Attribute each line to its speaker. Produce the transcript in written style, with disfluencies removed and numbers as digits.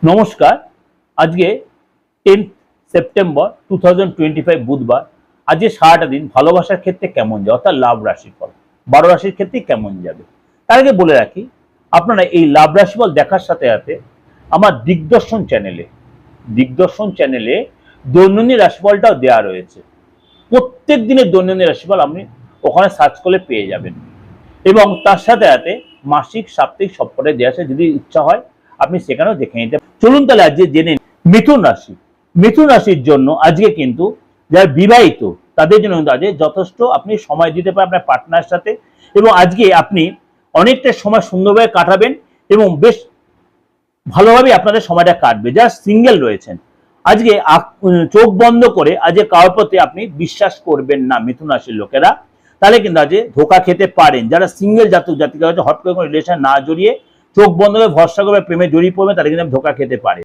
Speaker 1: নমস্কার। আজকে 10 সেপ্টেম্বর 2025 বুধবার। আজকে সারাটা দিন ভালোবাসার ক্ষেত্রে কেমন যাবে, অর্থাৎ লাভ রাশিফল 12 রাশির ক্ষেত্রে কেমন যাবে। তার আগে বলে রাখি, আপনারা এই লাভ রাশিফল দেখার সাথে সাথে আমার দিগদর্শন চ্যানেলে দৈনন্দিন রাশিফলটাও দেওয়া রয়েছে। প্রত্যেক দিনের দৈনন্দিন রাশিফল আপনি ওখানে সার্চ করলে পেয়ে যাবেন, এবং তার সাথে সাথে মাসিক, সাপ্তাহিক সবকটাই দেওয়া আছে। যদি ইচ্ছা হয় আপনি সেখানেও দেখে নিতে। চলুন তাহলে আজকে জেনে মিথুন রাশির জন্য আজকে কিন্তু যারা বিবাহিত তাদের জন্য কিন্তু আজকে যথেষ্ট আপনি সময় দিতে পারেন আপনার পার্টনারের সাথে, এবং আজকে আপনি অনেকটা সময় সুন্দরভাবে কাটাবেন এবং বেশ ভালোভাবে আপনাদের সময়টা কাটবে। যারা সিঙ্গেল রয়েছেন আজকে চোখ বন্ধ করে আজকে কারোর প্রতি আপনি বিশ্বাস করবেন না মিথুন রাশির লোকেরা, তাহলে কিন্তু আজকে ধোকা খেতে পারেন। যারা সিঙ্গেল জাতিকা হট করে কোনো রিলেশন না জড়িয়ে চোখ বন্ধ করে ভরসা করে প্রেমে জড়িয়ে পড়বেন, তাহলে কিন্তু ধোকা খেতে পারে।